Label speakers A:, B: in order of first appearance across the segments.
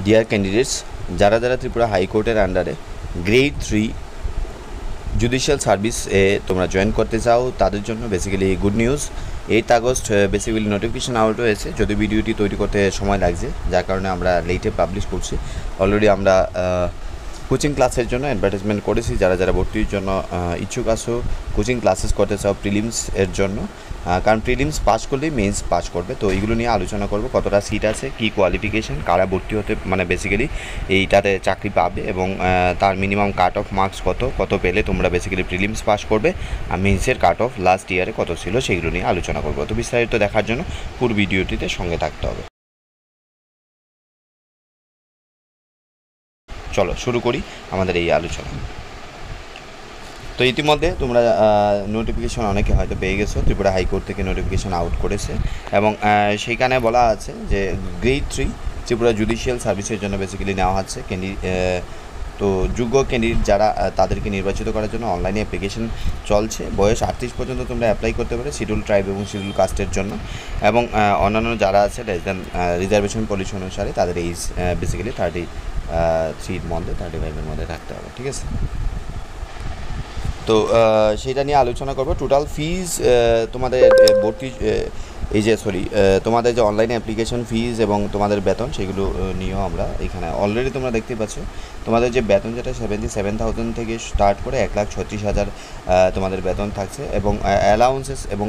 A: Deer candidates, যারা যারা ত্রিপুরা হাইকোর্টের আন্ডারে গ্রেড 3 জুডিশিয়াল সার্ভিসে তোমরা জয়েন করতে চাও তাদের জন্য basically good news. 8 August basically notification out হয়েছে, যদি ভিডিওটি তৈরি করতে সময় লাগছে যার কারণে আমরা লেটে পাবলিশ করছি। অলরেডি আমরা কোচিং ক্লাসের জন্য অ্যাডভার্টাইজমেন্ট করেছি, যারা যারা ভর্তির জন্য ইচ্ছুক আছো, কোচিং ক্লাসেস করতে চাও প্রিলিমস এর জন্য, কারণ প্রিলিমস পাস করলেই মেন্স পাস করবে। তো এইগুলো নিয়ে আলোচনা করব, কতটা সিট আছে, কী কোয়ালিফিকেশান, কারা ভর্তি হতে মানে বেসিক্যালি এইটাতে চাকরি পাবে এবং তার মিনিমাম কাট অফ মার্কস কত পেলে তোমরা বেসিক্যালি প্রিলিমস পাস করবে, আর মেন্সের কাট অফ লাস্ট ইয়ারে কত ছিল সেগুলো নিয়ে আলোচনা করবো। তো বিস্তারিত দেখার জন্য পুরো ভিডিওটিতে সঙ্গে থাকতে হবে। চলো শুরু করি আমাদের এই আলোচনা। তো ইতিমধ্যে তোমরা নোটিফিকেশন অনেকে হয়তো পেয়ে গেছো, ত্রিপুরা হাইকোর্ট থেকে নোটিফিকেশন আউট করেছে এবং সেইখানে বলা আছে যে গ্রেড 3 ত্রিপুরা জুডিশিয়াল সার্ভিসের জন্য বেসিক্যালি নেওয়া হচ্ছে তো যোগ্য ক্যান্ডিডেট যারা তাদেরকে নির্বাচিত করার জন্য অনলাইনে অ্যাপ্লিকেশন চলছে। বয়স 38 পর্যন্ত তোমরা অ্যাপ্লাই করতে পারো শিডিউল ট্রাইব এবং শিডিউল কাস্টের জন্য, এবং অন্যান্য যারা আছে রিজার্ভেশন পলিসি অনুসারে তাদের এইজ বেসিক্যালি 33 মধ্যে 35-এর মধ্যে থাকতে হবে, ঠিক আছে। তো সেটা নিয়ে আলোচনা করবো। টোটাল ফিজ তোমাদের ভর্তি তোমাদের যে অনলাইনে অ্যাপ্লিকেশন ফিজ এবং তোমাদের বেতন সেগুলো নিয়েও আমরা এখানে অলরেডি তোমরা দেখতে পাচ্ছ। তোমাদের যে বেতন যেটা 77,000 থেকে স্টার্ট করে 1,36,000 তোমাদের বেতন থাকছে, এবং অ্যালাউন্সেস এবং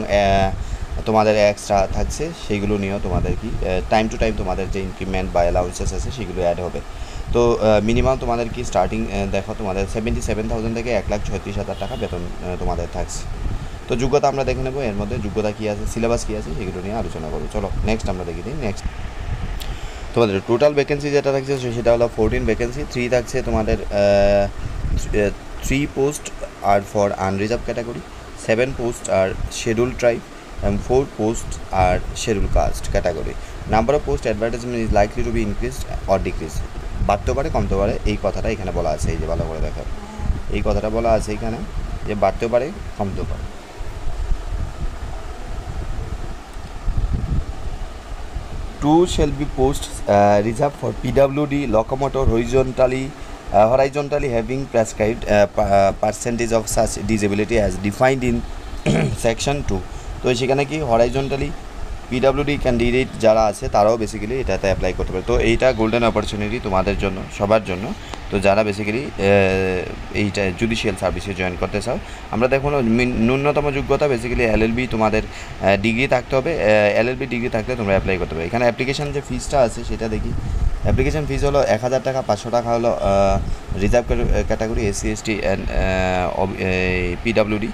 A: তোমাদের এক্সট্রা থাকছে, সেইগুলো নিয়েও তোমাদের কি টাইম টু টাইম তোমাদের যে ইনক্রিমেন্ট বা অ্যালাউন্সেস আছে সেগুলো অ্যাড হবে। তো মিনিমাম তোমাদের কি স্টার্টিং দেখো তোমাদের 77,000 থেকে 1,36,000 টাকা বেতন তোমাদের থাকছে। তো যোগ্যতা আমরা দেখে নেবো, এর মধ্যে যোগ্যতা কী আছে, সিলেবাস কী আছে সেগুলো নিয়ে আলোচনা করবো। চলো নেক্সট আমরা দেখে দিই। নেক্সট তোমাদের টোটাল ভ্যাকেন্সি যেটা থাকছে সেটা হলো 14 ভ্যাকেন্সি। 3 থাকছে তোমাদের 3 পোস্ট আর ফর আনরিজার্ভ ক্যাটাগরি, 7 পোস্ট আর schedule tribe, and 4 posts are scheduled caste category. Number of post advertisement is likely to be increased or decreased. বাড়তে পারে কমতে পারে, এই কথাটা এখানে বলা আছে। এই যে ভালো করে দেখো, এই কথাটা বলা আছে এখানে যে বাড়তে পারে কমতে পারে। 2 shall be posts reserved for PWD locomotor horizontally having prescribed percentage of such disability as defined in section 2. তো সেখানে কি হরাইজন্টালি পিডাব্লিউডি ক্যান্ডিডেট যারা আছে তারাও বেসিক্যালি এটাতে অ্যাপ্লাই করতে পারে। তো এইটা গোল্ডেন অপরচুনিটি তোমাদের জন্য, সবার জন্য। তো যারা বেসিক্যালি এইটা জুডিশিয়াল সার্ভিসে জয়েন করতে চাও, আমরা দেখুন ন্যূনতম যোগ্যতা বেসিক্যালি LLB তোমাদের ডিগ্রি থাকতে হবে। LLB ডিগ্রি থাকলে তোমরা অ্যাপ্লাই করতে পারবে। এখানে অ্যাপ্লিকেশান যে ফিজটা আছে সেটা দেখি। অ্যাপ্লিকেশান ফিজ হলো 1,000 টাকা, 500 টাকা হলো reserve category, SC ST and PWD,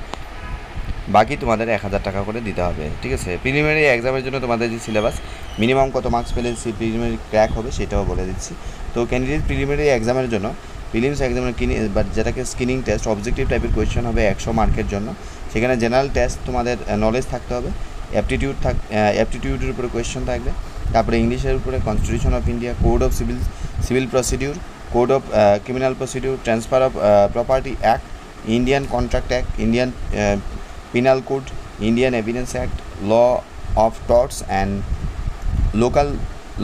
A: বাকি তোমাদের 1,000 টাকা করে দিতে হবে, ঠিক আছে। প্রিলিমিনারি এক্সামের জন্য তোমাদের যে সিলেবাস, মিনিমাম কত মার্কস পেলে প্রিলিমিনারি ক্র্যাক হবে সেটাও বলে দিচ্ছি। তো ক্যান্ডিডেট প্রিলিমিনারি এক্সামের জন্য প্রিলিমস এক্সামের যেটাকে স্ক্রিনিং টেস্ট অবজেক্টিভ টাইপের কোয়েশ্চেন হবে 100 মার্কের জন্য। সেখানে জেনারেল টেস্ট তোমাদের নলেজ থাকতে হবে, অ্যাপটিটিউডের উপরে কোয়েশ্চেন থাকবে, তারপরে ইংলিশের উপরে constitution of India, code of civil procedure, code of criminal procedure, transfer of property act, Indian contract act, Indian Penal Code, Indian Evidence Act, Law of Torts and Local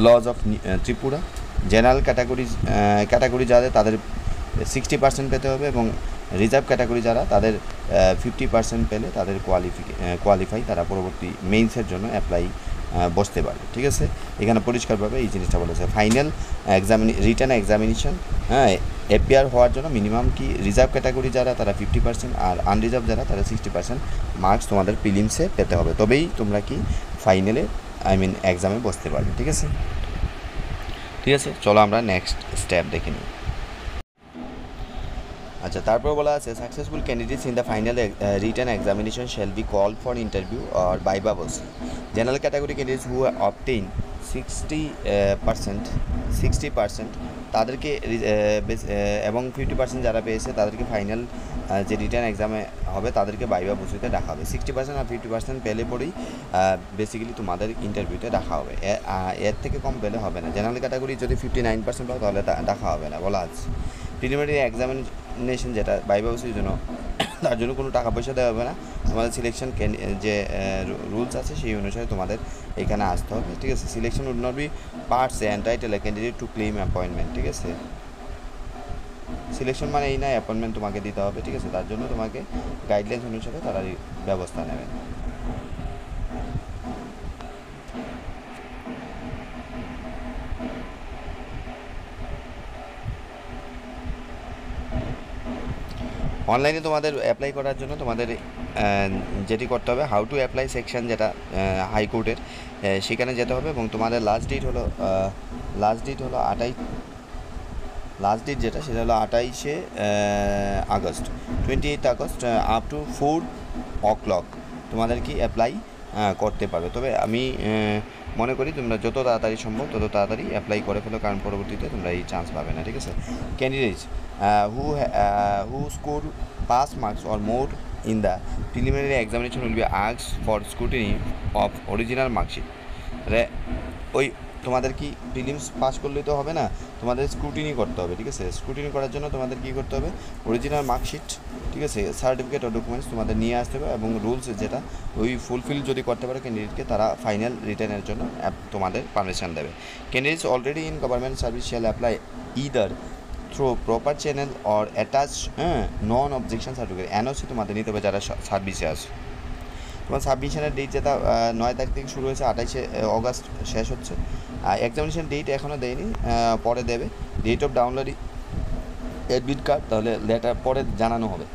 A: Laws of Tripura. General category যাদের তাদের 60% পেতে হবে, এবং reserve category যারা তাদের 50% পেলে তাদের qualify, তারা পরবর্তী মেইনসের জন্য বসতে পারবে, ঠিক আছে। এখানে পরিষ্কারভাবে এই জিনিসটা বলেছে। ফাইনাল রিটার্ন এক্সামিনেশন অ্যাপিয়ার হওয়ার জন্য মিনিমাম কি রিজার্ভ ক্যাটাগরি যারা তারা 50% আর আনরিজার্ভ যারা তারা 60% মার্কস তোমাদের প্রিলিমসে পেতে হবে, তবেই তোমরা কি ফাইনালে এক্সামে বসতে পারবে, ঠিক আছে। চলো আমরা নেক্সট স্টেপ দেখে নিই। আচ্ছা, তারপর বলা আছে successful candidates in the final written examination shall be call for interview or viva বলছে। General category candidates who obtain 60% তাদেরকে এবং 50% যারা পেয়েছে তাদেরকে ফাইনাল যে রিটার্ন এক্সামে হবে তাদেরকে ভাইভা বসিতে ডাকা হবে। 60% আর 50% পেলে পরেই বেসিক্যালি তোমাদের ইন্টারভিউতে ডাকা হবে, এর থেকে কম পেলে হবে না। জেনারেল ক্যাটাগরি যদি 59% পাও তাহলে ডাকা হবে না বলা আছে। প্রিলিমিনারি এক্সামিনেশন যেটা ভাইভা বসির জন্য, তার জন্য কোনো টাকা পয়সা দেওয়া হবে না। তোমাদের সিলেকশন যে রুলস আছে সেই অনুসারে তোমাদের এখানে আসতে হবে, ঠিক আছে। Selection would not be per se entitle a candidate to claim appointment, ঠিক আছে। সিলেকশন মানে এই না অ্যাপয়েন্টমেন্ট তোমাকে দিতে হবে, ঠিক আছে। তার জন্য তোমাকে গাইডলাইন্স অনুসারে তারা ব্যবস্থা নেবে। অনলাইনে তোমাদের অ্যাপ্লাই করার জন্য তোমাদের যেটি করতে হবে, হাউ টু অ্যাপ্লাই সেকশন, যেটা হাইকোর্টের, সেখানে যেতে হবে। এবং তোমাদের লাস্ট ডেট হলো লাস্ট ডেট যেটা, সেটা হলো 28শে August, 28 August up to 4 o'clock তোমাদের কি অ্যাপ্লাই করতে পারবে। তবে আমি মনে করি তোমরা যত তাড়াতাড়ি সম্ভব তত তাড়াতাড়ি অ্যাপ্লাই করে ফেলো, কারণ পরবর্তীতে তোমরা এই চান্স পাবে না, ঠিক আছে। Candidates who score pass marks or more in the preliminary examination will be asked for scrutiny of original mark sheet. ওই তোমাদের কি প্রিলিমস পাস করলেই তো হবে না, তোমাদের স্ক্রুটিনি করতে হবে, ঠিক আছে। স্ক্রুটিনি করার জন্য তোমাদের কী করতে হবে, অরিজিনাল মার্কশিট, ঠিক আছে, সার্টিফিকেট ও ডকুমেন্টস তোমাদের নিয়ে আসতে হবে। এবং রুলস যেটা ওই ফুলফিল যদি করতে পারো ক্যান্ডিডেটকে, তারা ফাইনাল রিটার্নের জন্য তোমাদের পারমিশন দেবে। Candidates already in government service shall apply either through proper channel or attach non objection certificate, NOC তোমাদের নিতে হবে যারা সার্ভিসে আছে। তোমার সাবমিশনের ডেট যেটা 9 তারিখ থেকে শুরু হয়েছে, 28শে অগস্ট শেষ হচ্ছে। এক্সামিনেশন ডেট এখনও দেয়নি, পরে দেবে। Date of download admit card, তাহলে লেটার পরে জানানো হবে,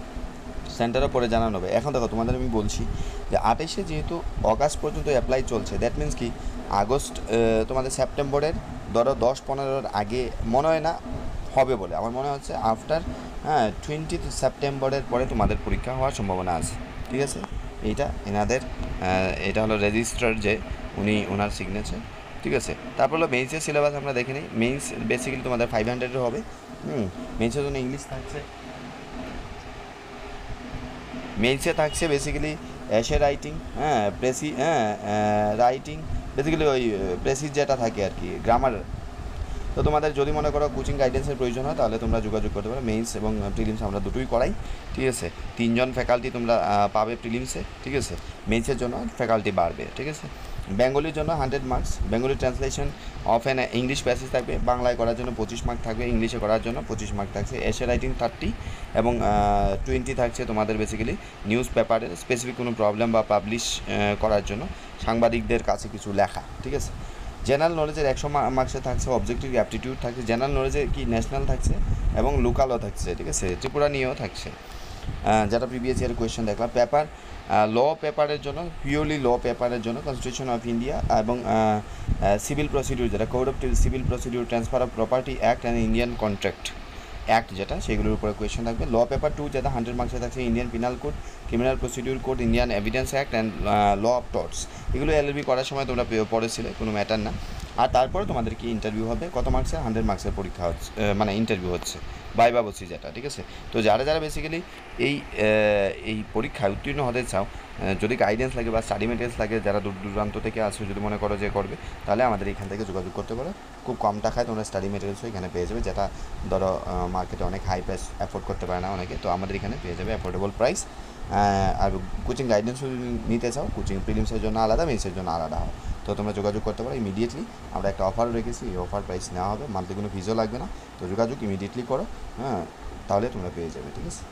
A: সেন্টারও পরে জানানো হবে। এখন দেখো তোমাদের আমি বলছি যে 28শে যেহেতু অগাস্ট পর্যন্ত অ্যাপ্লাই চলছে, দ্যাট মিন্স কি আগস্ট, তোমাদের সেপ্টেম্বরের ধরো 10-15 আগে মনে হয় না হবে বলে আমার মনে হচ্ছে। আফটার 20 সেপ্টেম্বরের পরে তোমাদের পরীক্ষা হওয়ার সম্ভাবনা আছে, ঠিক আছে। এইটা এনাদের এটা হলো রেজিস্ট্রার যে ওনার সিগনেচার, ঠিক আছে। তারপর হলো মেইন্সের সিলেবাস আমরা দেখে নিই। মেইন্স বেসিক্যালি তোমাদের 500 হবে। মেইন্সের জন্য ইংলিশ থাকছে, মেইন্সে থাকছে basically essay writing, writing basically ওই প্রেসিস যেটা থাকে আর কি, গ্রামার। তো তোমাদের যদি মনে করো কোচিং গাইডেন্সের প্রয়োজন হয়, তাহলে তোমরা যোগাযোগ করতে পারো। মেইন্স এবং প্রিলিমস আমরা দুটোই করাই, ঠিক আছে। 3 জন ফ্যাকাল্টি তোমরা পাবে প্রিলিমসে, ঠিক আছে। মেইন্সের জন্য ফ্যাকাল্টি বাড়বে, ঠিক আছে। বেঙ্গলির জন্য 100 marks, Bengali translation of an English passage থাকবে, বাংলায় করার জন্য 25 মার্ক থাকবে, ইংলিশে করার জন্য 25 মার্ক থাকছে, এসে রাইটিং 30 এবং 20 থাকছে তোমাদের বেসিক্যালি নিউজ পেপারের স্পেসিফিক কোনো প্রবলেম বা পাবলিশ করার জন্য সাংবাদিকদের কাছে কিছু লেখা, ঠিক আছে। জেনারেল নলেজের 100 মার্কসে থাকছে, অবজেক্টিভ অ্যাপটিটিউড থাকছে, জেনারেল নলেজে কি ন্যাশনাল থাকছে এবং লোকালও থাকছে, ঠিক আছে। ত্রিপুরা নিয়েও থাকছে, যেটা প্রিভিয়াস ইয়ারের কোয়েশ্চেন দেখলাম। পেপার ল পেপারের জন্য, পিওরলি ল পেপারের জন্য কনস্টিটিউশন অফ ইন্ডিয়া এবং সিভিল প্রসিডিউর, যেটা code of civil procedure, transfer of property act and Indian contract act, যেটা সেগুলোর উপরে কোয়েশ্চেন থাকবে। ল পেপার 2 যেটা 100 মার্কসে থাকছে, Indian penal code, criminal procedure code, Indian evidence act and law of torts. এগুলো এলএলবি করার সময় তোমরা পড়েছিলে, কোনো ম্যাটার না। আর তারপরে তোমাদের কি ইন্টারভিউ হবে, কত মার্কসের, 100 মার্কসের পরীক্ষা হচ্ছে, মানে ইন্টারভিউ হচ্ছে, ভাইবা বলছি যেটা, ঠিক আছে। তো যারা বেসিক্যালি এই পরীক্ষায় উত্তীর্ণ হতে চাও, যদি গাইডেন্স লাগে বা স্টাডি মেটেরিয়ালস লাগে, যারা দূর দূরান্ত থেকে আসো, যদি মনে করো যে করবে, তাহলে আমাদের এখান থেকে যোগাযোগ করতে পারো। খুব কম টাকায় তোমরা স্টাডি মেটেরিয়ালসও এখানে পেয়ে যাবে, যেটা ধরো মার্কেটে অনেক হাই প্রাইস অ্যাফোর্ড করতে পারে না অনেকে, তো আমাদের এখানে পেয়ে যাবে অ্যাফোর্ডেবল প্রাইস। আর কোচিং গাইডেন্সও যদি নিতে চাও, কোচিং প্রিলিমসের জন্য আলাদা, মেন্সের জন্য আলাদা হয়, তো তোমরা যোগাযোগ করতে পারো ইমিডিয়েটলি। আমরা একটা অফারও রেখেছি, এই অফার প্রাইস নেওয়া হবে, মান্থলি কোনো ফিজও লাগবে না, তো যোগাযোগ ইমিডিয়েটলি করো, তাহলে তোমরা পেয়ে যাবে, ঠিক আছে।